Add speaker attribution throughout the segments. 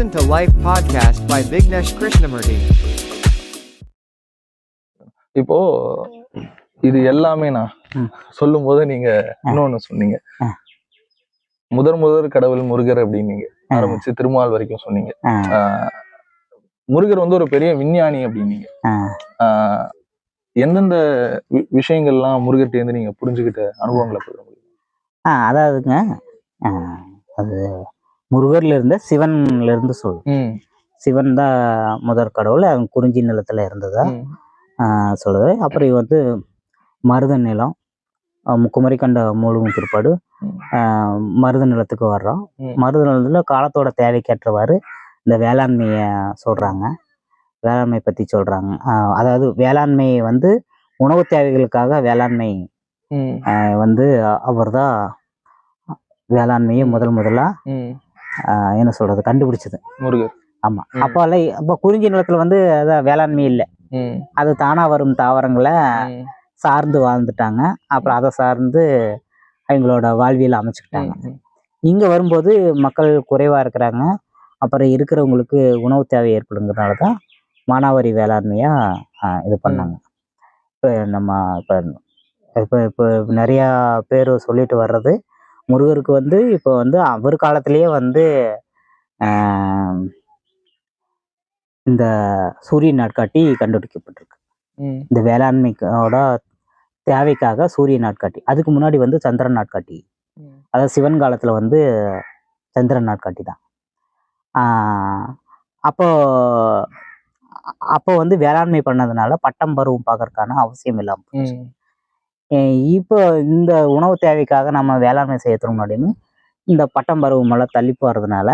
Speaker 1: Listen to Life Podcast by Vignesh Krishnamurti.
Speaker 2: இப்போ இது எல்லாமே நான் சொல்லும் போது நீங்க இன்னொன்னு சொன்னீங்க, முதல் கடவுள் முருகர் அப்படின்னீங்க, ஆரம்பிச்சு திருமால் வரைக்கும் சொன்னீங்க. முருகர் வந்து ஒரு பெரிய விஞ்ஞானி அப்படின்னீங்க. எந்தெந்த விஷயங்கள்லாம் முருகர்ட்ட இருந்து நீங்க புரிஞ்சுக்கிட்ட அனுபவங்களை பகிர முடியும்?
Speaker 3: அதாவதுங்க, அது முருகர்ல இருந்து சிவன்ல இருந்து சிவன் தான் முதற் கடவுள். அவன் குறிஞ்சி நிலத்துல இருந்ததா சொல்லுது. அப்புறம் இவ வந்து மருத நிலம், குமரிக்கண்ட மூழ்கும் பிற்பாடு மருத நிலத்துக்கு வர்றோம். மருத நிலத்துல காலத்தோட தேவைக்கேற்றவாறு இந்த வேளாண்மையை சொல்றாங்க, வேளாண்மை பத்தி சொல்றாங்க. அதாவது வேளாண்மையை வந்து உணவு தேவைகளுக்காக வேளாண்மை வந்து அவர் தான் வேளாண்மையை முதலா என்ன சொல்றது கண்டுபிடிச்சது முருகர். ஆமா, அப்ப குறிஞ்சி நிலத்துல வந்து அதான் வேளாண்மை இல்லை, அது தானா வரும் தாவரங்களை சார்ந்து வாழ்ந்துட்டாங்க. அப்புறம் அதை சார்ந்து அவங்களோட வாழ்வியல் அமைச்சுக்கிட்டாங்க. இங்க வரும்போது மக்கள் குறைவா இருக்கிறாங்க, அப்புறம் இருக்கிறவங்களுக்கு உணவு தேவை ஏற்படுங்கிறதுனால தான் மானாவாரி வேளாண்மையா இது பண்ணாங்க. இப்போ நம்ம இப்போ நிறையா பேர் சொல்லிட்டு வர்றது, முருகருக்கு வந்து இப்போ வந்து அவர் காலத்திலேயே வந்து இந்த சூரிய நாட்காட்டி கண்டுபிடிக்கப்பட்டிருக்கு. இந்த வேளாண்மையோட தேவைக்காக சூரிய நாட்காட்டி. அதுக்கு முன்னாடி வந்து சந்திரன் நாட்காட்டி, அதாவது சிவன் காலத்துல வந்து சந்திரன் நாட்காட்டி தான். அப்போ வந்து வேளாண்மை பண்ணதுனால பட்டம் பருவம் பார்க்கறதுக்கான அவசியம் இல்லாமல் இப்போ இந்த உணவு தேவைக்காக நம்ம வேளாண்மை செய்யறதுக்கு முன்னாடின்னு இந்த பட்டம் பருவம் எல்லாம் தள்ளி போறதுனால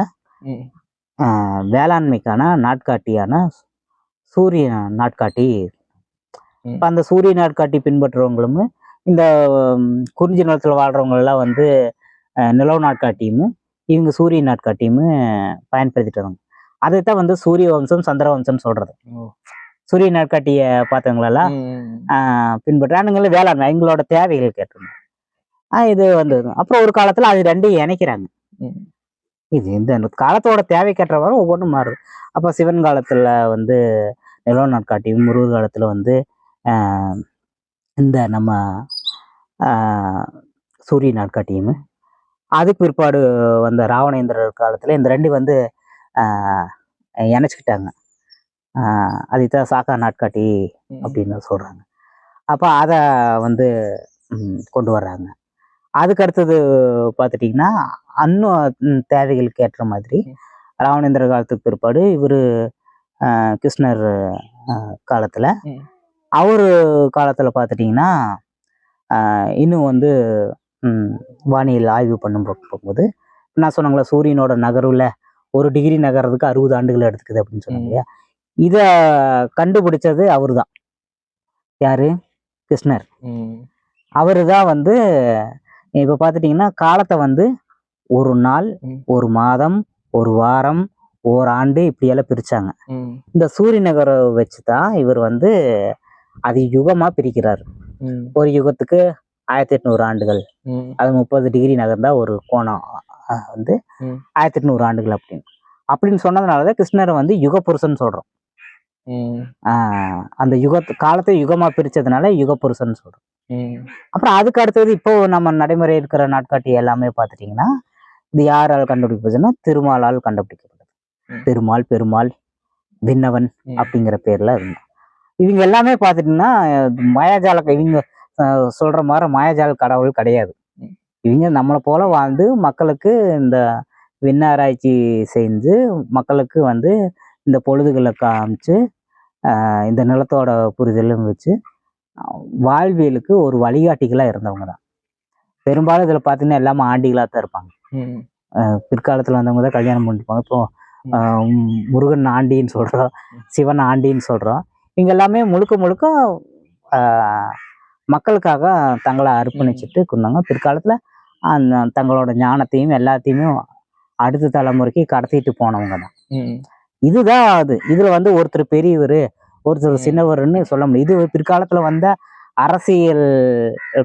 Speaker 3: வேளாண்மைக்கான நாட்காட்டியான சூரிய நாட்காட்டி. இப்போ அந்த சூரிய நாட்காட்டி பின்பற்றுறவங்களும் இந்த குறிஞ்சி நிலத்தில் வாழ்றவங்க எல்லாம் வந்து நிலவு நாட்காட்டியும் இவங்க சூரிய நாட்காட்டியும் பயன்படுத்திட்டு வராங்க. அதைத்தான் வந்து சூரிய வம்சம் சந்திர வம்சம் சொல்றது. சூரிய நாட்காட்டிய பார்த்தவங்களெல்லாம் பின்பற்றானுங்கள வேளாண்மை எங்களோட தேவைகள் கேட்டிருந்தாங்க. இது வந்து அப்புறம் ஒரு காலத்துல அது ரெண்டையும் இணைக்கிறாங்க. இது இந்த காலத்தோட தேவைக்கேற்றவாறு ஒவ்வொன்றும் மாறுது. அப்போ சிவன் காலத்துல வந்து நிலவ நாட்காட்டியும், முருகர் காலத்துல வந்து இந்த நம்ம சூரிய நாட்காட்டியும், அதுக்கு பிற்பாடு வந்த ராவணேந்திரர் காலத்துல இந்த ரெண்டு வந்து இணைச்சிக்கிட்டாங்க. அதுதான் சாக்கா நாட்காட்டி அப்படின்னு சொல்றாங்க. அப்போ அதை வந்து கொண்டு வர்றாங்க. அதுக்கு அடுத்தது பார்த்துட்டிங்கன்னா இன்னும் தேவைகளுக்கு ஏற்ற மாதிரி ராவணேந்திர காலத்துக்கு பிற்பாடு இவர் கிருஷ்ணர் காலத்தில், அவர் காலத்தில் பார்த்துட்டிங்கன்னா இன்னும் வந்து வானியல் ஆய்வு பண்ணும் போகும்போது நான் சொன்னாங்களா சூரியனோட நகர்வில் 1 டிகிரி நகர்றதுக்கு 60 ஆண்டுகள் எடுத்துக்குது அப்படின்னு சொன்னாங்க இல்லையா. இதை கண்டுபிடிச்சது அவரு தான். யாரு? கிருஷ்ணர். அவரு தான் வந்து இப்போ பார்த்துட்டிங்கன்னா காலத்தை வந்து 1 நாள், 1 மாதம், 1 வாரம், 1 ஆண்டு இப்படியெல்லாம் பிரிச்சாங்க. இந்த சூரிய நகரை வச்சு தான் இவர் வந்து அது யுகமா பிரிக்கிறார். ஒரு யுகத்துக்கு 1800 ஆண்டுகள், அது 30 டிகிரி நகர்ந்தா ஒரு கோணம் வந்து 1800 ஆண்டுகள் அப்படின்னு சொன்னதுனாலதான் கிருஷ்ணரை வந்து யுக புருஷன் சொல்றோம். அந்த காலத்தை யுகமா பிரிச்சதுனால யுக புருஷன் சொல்றோம். அப்புறம் அதுக்கு அடுத்தது இப்போ நம்ம நடைமுறை இருக்கிற நாட்காட்டி எல்லாமே பார்த்துட்டிங்கன்னா இது யாரால் கண்டுபிடிப்பதுன்னா திருமாலால் கண்டுபிடிக்கப்பட்டது. திருமால், பெருமாள், விண்ணவன் அப்படிங்கிற பேர்ல இருந்தான். இவங்க எல்லாமே பார்த்துட்டிங்கன்னா மாயாஜால, இவங்க சொல்ற மாதிரி மாயாஜால கடவுள் கிடையாது. இவங்க நம்மளை போல வாழ்ந்து மக்களுக்கு இந்த விண்ணாராய்ச்சி செஞ்சு மக்களுக்கு வந்து இந்த பொழுதுகளை காமிச்சு இந்த நிலத்தோட புரிதலும் வச்சு வாழ்வியலுக்கு ஒரு வழிகாட்டிகளாக இருந்தவங்க தான். பெரும்பாலும் இதில் பார்த்தீங்கன்னா எல்லாமே ஆண்டிகளாக தான் இருப்பாங்க. பிற்காலத்தில் வந்தவங்க தான் கல்யாணம் பண்ணிப்பாங்க. இப்போ முருகன் ஆண்டின்னு சொல்கிறோம், சிவன் ஆண்டின்னு சொல்கிறோம். இவங்க எல்லாமே முழுக்க மக்களுக்காக தங்களை அர்ப்பணிச்சுட்டு கொண்டாங்க. பிற்காலத்தில் தங்களோட ஞானத்தையும் எல்லாத்தையுமே அடுத்த தலைமுறைக்கு கடத்திட்டு போனவங்க தான். இதுதான் அது. இதுல வந்து ஒருத்தர் பெரியவர், ஒருத்தர் சின்னவர்னு சொல்ல முடியும். இது பிற்காலத்துல வந்த அரசியல்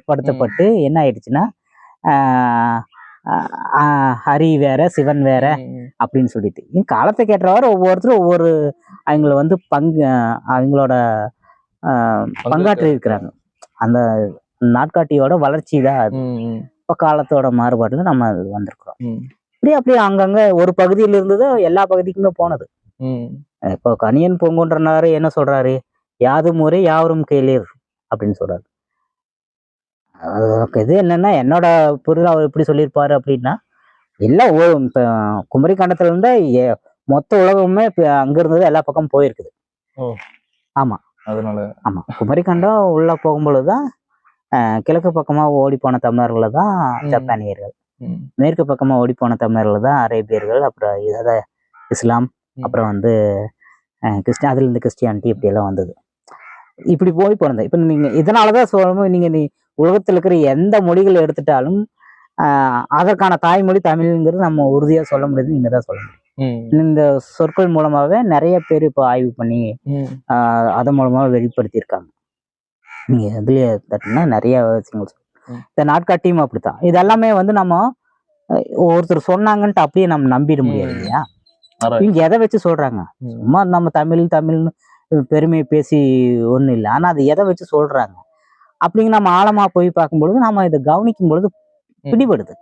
Speaker 3: படுத்தப்பட்டு என்ன ஆயிடுச்சுன்னா ஹரி வேற சிவன் வேற அப்படின்னு சொல்லிட்டு காலத்துக்கு ஏற்றவாறு ஒவ்வொருத்தரும் ஒவ்வொரு அவங்கள வந்து அவங்களோட பங்காற்றி இருக்கிறாங்க. அந்த நாட்காட்டியோட வளர்ச்சி தான் அது. இப்போ காலத்தோட மாறுபாடுல நம்ம வந்திருக்கிறோம். அப்படியே அங்கங்க ஒரு பகுதியில இருந்தது எல்லா பகுதிக்குமே போனது. இப்போ கணியன் பூங்குன்றனாரு என்ன சொல்றாரு, யாதும் ஊரே யாவரும் கேளீர் அப்படின்னு சொல்றாரு. இது என்னன்னா என்னோட புரிதல் அவர் எப்படி சொல்லியிருப்பாரு அப்படின்னா, எல்லாம் இப்ப குமரி கண்டத்துல இருந்தா மொத்த உலகமுமே அங்க இருந்தது எல்லா பக்கமும் போயிருக்குது. ஆமா, அதனால ஆமா குமரி கண்டம் உள்ள போகும்பொழுதுதான் கிழக்கு பக்கமா ஓடி போன தமிழர்கள் தான் ஜப்பானியர்கள், மேற்கு பக்கமா ஓடி போன தமிழர்கள் தான் அரேபியர்கள், அப்புறம் இதாவது இஸ்லாம், அப்புறம் வந்து அதுல இருந்து கிறிஸ்டியானிட்டி இப்படி எல்லாம் வந்தது. இப்படி போய் பிறந்தேன். இப்ப நீங்க இதனாலதான் சொல்லும்போது நீங்க உலகத்துல இருக்கிற எந்த மொழிகள் எடுத்துட்டாலும் அதற்கான தாய்மொழி தமிழ்ங்கிறது நம்ம உறுதியா சொல்ல முடியாது. நீங்க தான் சொல்ல முடியும். இந்த சொற்கள் மூலமாவே நிறைய பேர் இப்போ ஆய்வு பண்ணி அதன் மூலமா வெளிப்படுத்தியிருக்காங்க. நீங்க இதுலயே தட்டினா நிறைய விஷயங்கள். இந்த நாட்காட்டியும் அப்படித்தான். இது எல்லாமே வந்து நம்ம ஒருத்தர் சொன்னாங்கன்ட்டு அப்படியே நம்ம நம்பிட முடியாது இல்லையா? இவங்க எதை வச்சு சொல்றாங்க? சும்மா நம்ம தமிழ்னு பெருமையை பேசி ஒண்ணும் இல்லை. ஆனா அது எதை வச்சு சொல்றாங்க அப்படிங்க நம்ம ஆழமா போய் பார்க்கும்பொழுது நாம இதை கவனிக்கும் பொழுது பிடிபடுது.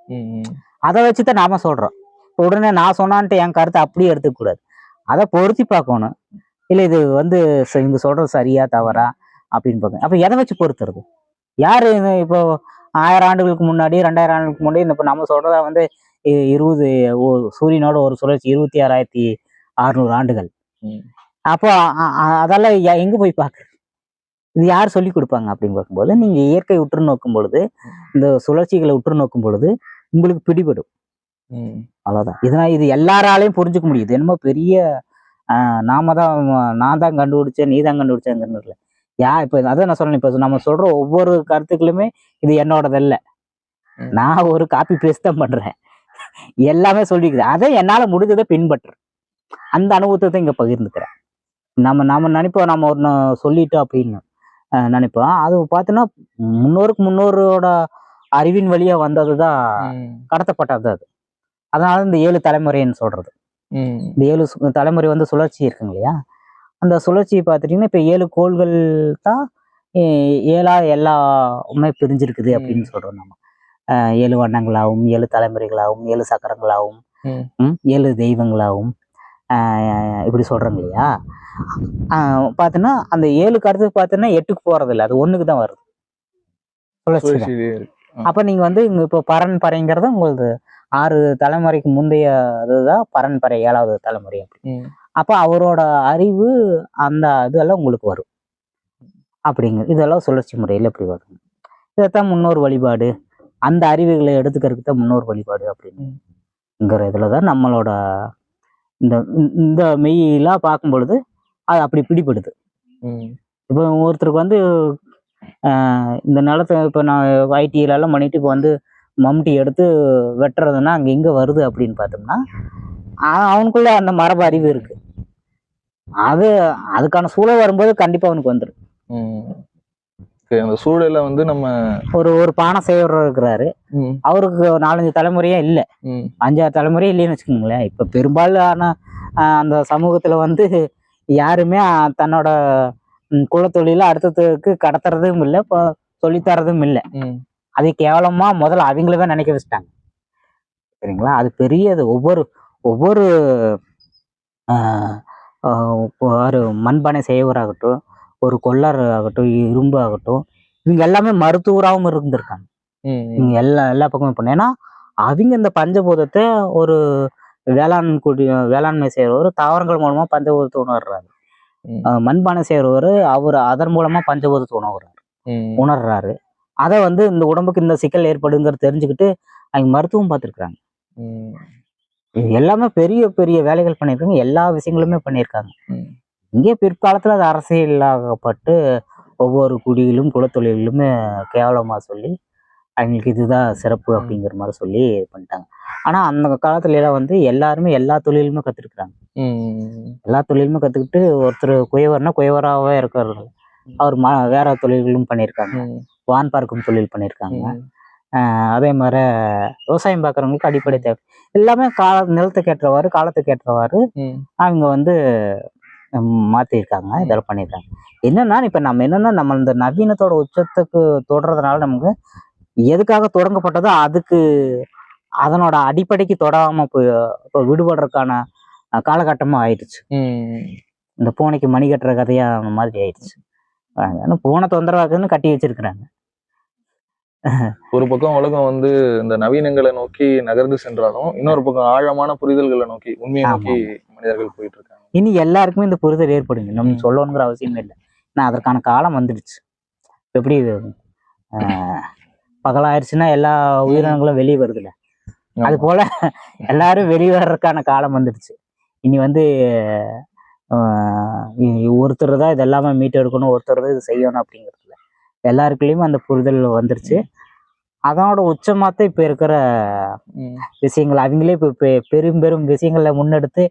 Speaker 3: அதை வச்சுதான் நாம சொல்றோம். உடனே நான் சொன்னான்ட்டு என் கருத்தை அப்படியே எடுத்துக்க கூடாது. அதை பொருத்தி பார்க்கணும். இல்லை இது வந்து இவங்க சொல்றது சரியா தவறா அப்படின்னு பார்க்கணும். அப்ப எதை வச்சு பொறுத்துறது? யாரு இப்போ 1000 ஆண்டுகளுக்கு முன்னாடி 2000 ஆண்டுகளுக்கு முன்னாடி இப்போ நம்ம சொல்றதா வந்து 20 சூரியனோட ஒரு சுழற்சி 26,600 ஆண்டுகள். அப்போ அதெல்லாம் எங்க போய் பாக்குறது? இது யார் சொல்லி கொடுப்பாங்க அப்படின்னு பார்க்கும்போது நீங்க இயற்கை உற்று நோக்கும் பொழுது, இந்த சுழற்சிகளை உற்று நோக்கும் பொழுது உங்களுக்கு பிடிபடும். அவ்வளவுதான். இதனால இது எல்லாராலையும் புரிஞ்சுக்க முடியுது. என்னமோ பெரிய நான் தான் கண்டுபிடிச்சேன், நீ தான் கண்டுபிடிச்சேங்கிறது இப்ப அதான் நான் சொல்றேன். இப்ப நம்ம சொல்ற ஒவ்வொரு கருத்துக்களுமே இது என்னோடதல்ல. நான் ஒரு காப்பி பேஸ்ட் தான் பண்றேன். எல்லாமே சொல்லிக்குது. அதை என்னால முடிஞ்சதை பின்பற்றுறேன். அந்த அனுபவத்தை இங்க பகிர்ந்துக்கிறேன். நாம நினைப்போம் நம்ம ஒன்னு சொல்லிட்டோம் அப்படின்னு நினைப்போம். அது பார்த்தோன்னா முன்னோரோட அறிவின் வழியா வந்ததுதான், கடத்தப்பட்டது அது. அதனால இந்த 7 தலைமுறைன்னு சொல்றது. இந்த 7 தலைமுறை வந்து சுழற்சி இருக்குங்க இல்லையா? அந்த சுழற்சியை பார்த்துட்டீங்கன்னா இப்ப 7 கோள்கள் தான் 7 எல்லாமே பிரிஞ்சிருக்குது அப்படின்னு சொல்றோம். நம்ம 7 வண்ணங்களாகவும் 7 தலைமுறைகளாகவும் 7 சக்கரங்களாகவும் 7 தெய்வங்களாகவும் இப்படி சொல்றாங்க இல்லையா? பார்த்தோன்னா அந்த 7 கருத்து பார்த்தோன்னா 8க்கு போறது இல்லை, அது 1க்கு தான் வருது சுழற்சி. அப்ப நீங்க வந்து இப்போ பரன்பரைங்கிறத உங்களுக்கு 6 தலைமுறைக்கு முந்தைய அதுதான் பரன்பரை 7வது தலைமுறை. அப்படி அப்ப அவரோட அறிவு அந்த இதெல்லாம் உங்களுக்கு வரும். அப்படிங்க இதெல்லாம் சுழற்சி முறையில எப்படி வரும்? இதைத்தான் முன்னோர் வழிபாடு, அந்த அறிவுகளை எடுத்துக்கிறதுக்கு தான் முன்னோர் வழிபாடு அப்படிங்கிற இதுலதான் நம்மளோட இந்த மெய்யெல்லாம் பார்க்கும் பொழுது அது அப்படி பிடிபடுது. இப்போ ஒருத்தருக்கு வந்து இந்த நிலத்தை இப்போ நான் ஐடியிலெல்லாம் பண்ணிட்டு இப்போ வந்து மம்முட்டி எடுத்து வெட்டுறதுன்னா அங்கே எங்கே வருது அப்படின்னு பார்த்தோம்னா அவனுக்குள்ள அந்த மரபு அறிவு இருக்கு. அதுக்கான சூழல் வரும்போது கண்டிப்பா அவனுக்கு வந்துடும்.
Speaker 2: அந்த சூழல வந்து நம்ம
Speaker 3: ஒரு பானை செய்யறவர் இருக்கிறாரு, அவருக்கு 4-5 தலைமுறையா இல்லை, 5-6 தலைமுறையா இல்லைன்னு வச்சுக்கோங்களேன். இப்ப பெரும்பாலான அந்த சமூகத்துல வந்து யாருமே தன்னோட குலத்தொழில அடுத்ததுக்கு கடத்துறதும் இல்லை, சொல்லித்தரதும் இல்லை. அதை கேவலமா முதல்ல அவங்களவே நினைக்க வச்சுட்டாங்க. சரிங்களா? அது பெரியது. ஒவ்வொரு மண்பானை செய்வராகட்டும், ஒரு கொள்ளர் ஆகட்டும், இரும்பு ஆகட்டும், இவங்க எல்லாமே மருத்துவராகவும் இருந்திருக்காங்க. இவங்க எல்லா பக்கமும் பண்ண. ஏன்னா அவங்க இந்த பஞ்சபூதத்தை ஒரு வேளாண்மை செய்யறவர் தாவரங்கள் மூலமா பஞ்சபூதத்தை உணர்றாரு. மண்பானை செய்யறவர் அவர் அதன் மூலமா பஞ்சபூதத்தை உணர்றாரு. அதை வந்து இந்த உடம்புக்கு இந்த சிக்கல் ஏற்படுங்கிறது தெரிஞ்சுக்கிட்டு அவங்க மருத்துவம் பார்த்துருக்குறாங்க. எல்லாமே பெரிய பெரிய வேலைகள் பண்ணியிருக்காங்க. எல்லா விஷயங்களுமே பண்ணியிருக்காங்க. இங்கே பிற்காலத்துல அது அரசியலாகப்பட்டு ஒவ்வொரு குடியிலும் குலத்தொழிலுமே கேவலமா சொல்லி அவங்களுக்கு இதுதான் சிறப்பு அப்படிங்கிற மாதிரி சொல்லி பண்ணிட்டாங்க. ஆனா அந்த காலத்துல எல்லாம் வந்து எல்லாருமே எல்லா தொழிலுமே கத்துருக்குறாங்க. எல்லா தொழிலுமே கத்துக்கிட்டு ஒருத்தர் குயவர்னா குயவராகவே இருக்கிறது. அவர் வேற தொழில்களும் பண்ணியிருக்காங்க. வான் பார்க்கும் தொழில் பண்ணியிருக்காங்க. அதே மாதிரி விவசாயம் பார்க்குறவங்களுக்கு அடிப்படை தேவை எல்லாமே நிலத்துக்கு ஏற்றவாறு காலத்துக்கு ஏற்றவாறு அவங்க வந்து மாற்றிருக்காங்க, இதெல்லாம் பண்ணியிருக்காங்க. என்னன்னா இப்போ நம்ம இந்த நவீனத்தோட உச்சத்துக்கு தொடர்றதுனால நமக்கு எதுக்காக தொடங்கப்பட்டதோ அதுக்கு அதனோட அடிப்படைக்கு தொடாம இப்போ விடுபடுறதுக்கான காலகட்டமும் ஆயிடுச்சு. இந்த பூனைக்கு மணி கட்டுற கதையா அந்த மாதிரி ஆயிடுச்சு. பூனை தொந்தரவாக்குன்னு கட்டி வச்சிருக்கிறாங்க.
Speaker 2: ஒரு பக்கம் உலகம் வந்து இந்த நவீனங்களை நோக்கி நகர்ந்து சென்றாலும் இன்னொரு பக்கம் ஆழமான புரிதல்களை நோக்கி உண்மையை நோக்கி மனிதர்கள் போயிட்டு இருக்காங்க.
Speaker 3: இனி எல்லாருக்குமே இந்த புரிதல் ஏற்படுங்க, நம்ம சொல்லணுங்கிற அவசியமே இல்லை. நான் அதற்கான காலம் வந்துடுச்சு. எப்படி பகலாயிருச்சுன்னா எல்லா உயிரினங்களும் வெளியே வருதுல்ல, அது போல எல்லாரும் வெளியே வர்றதுக்கான காலம் வந்துடுச்சு. இனி வந்து ஒருத்தர் தான் இது எல்லாமே மீட்டு எடுக்கணும், ஒருத்தர் தான் இது செய்யணும் அப்படிங்கிறதுல எல்லாருக்குள்ளேயுமே அந்த புரிதல் வந்துருச்சு. அதனோட உச்சமாத்த இப்ப இருக்கிற விஷயங்கள் அவங்களே இப்ப பெரும் பெரும் விஷயங்கள்ல முன்னெடுத்து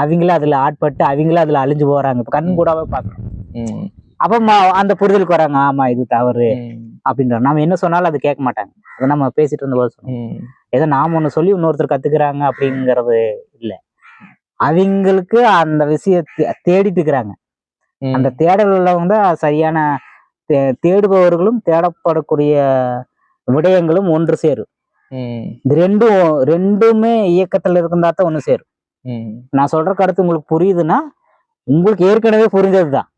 Speaker 3: அவங்களே அதுல ஆட்பட்டு அவங்களே அதுல அழிஞ்சு போறாங்க. இப்ப கண் கூடாவே பாக்குறோம். அப்ப அந்த புரிதலுக்கு வராங்க, ஆமா இது தவறு அப்படின்ற. நாம என்ன சொன்னாலும் அது கேட்க மாட்டாங்க. அதை நம்ம பேசிட்டு இருந்த போது சொன்னோம், ஏதோ நாம ஒண்ணு சொல்லி இன்னொருத்தர் கத்துக்கிறாங்க அப்படிங்கிறது இல்ல, அவங்களுக்கு அந்த விஷயத்தை தேடிட்டு இருக்கிறாங்க. அந்த தேடல் உள்ளவங்க தான் சரியான தேடுபவர்களும் தேடப்படக்கூடிய விடயங்களும் ஒன்று சேரும். இது ரெண்டுமே இயக்கத்துல இருந்தா தான் ஒண்ணு சேரும். நான் சொல்ற கருத்து உங்களுக்கு புரியுதுன்னா உங்களுக்கு ஏற்கனவே புரிஞ்சதுதான்,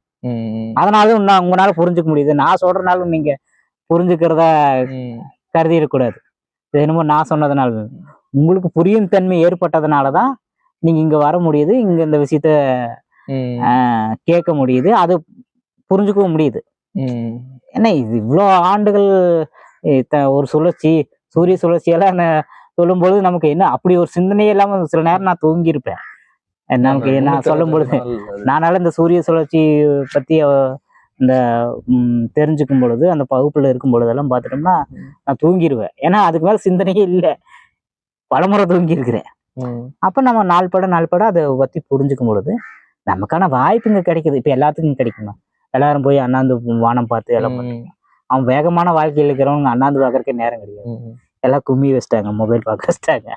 Speaker 3: அதனால உங்களால புரிஞ்சுக்க முடியுது. நான் சொல்றதுனால நீங்க புரிஞ்சுக்கிறத கருதி இருக்கக்கூடாது. இது என்னமோ நான் சொன்னதுனால உங்களுக்கு புரியும் தன்மை ஏற்பட்டதுனாலதான் நீங்க இங்க வர முடியுது, இங்க இந்த விஷயத்த கேட்க முடியுது, அது புரிஞ்சுக்கவும் முடியுது. ஏன்னா இது இவ்வளோ ஆண்டுகள் ஒரு சுழற்சி, சூரிய சுழற்சியெல்லாம் சொல்லும்போது நமக்கு என்ன அப்படி ஒரு சிந்தனையே இல்லாம சில நேரம் நான் தூங்கியிருப்பேன். நமக்கு நான் சொல்லும் பொழுது நானால இந்த சூரிய சுழற்சி பத்தி இந்த தெரிஞ்சுக்கும் பொழுது அந்த வகுப்புல இருக்கும் பொழுதெல்லாம் பார்த்துட்டோம்னா நான் தூங்கிடுவேன். ஏன்னா அதுக்கு மேல சிந்தனையே இல்லை, பலமுறை தூங்கி இருக்கிறேன். அப்ப நம்ம நாள்பட அதை பத்தி புரிஞ்சுக்கும் பொழுது நமக்கான வாய்ப்புங்க கிடைக்குது. இப்ப எல்லாத்துக்கும் கிடைக்குமா? எல்லாரும் போய் அண்ணாந்து வானம் பார்த்து எல்லாம் பண்ணுவாங்க. அவன் வேகமான வாழ்க்கையில் இருக்கிறவங்க அண்ணாந்து பார்க்கறதுக்கே நேரம் கிடையாது. எல்லாம் கும்மி வச்சிட்டாங்க, மொபைல் பார்க்க வச்சிட்டாங்க.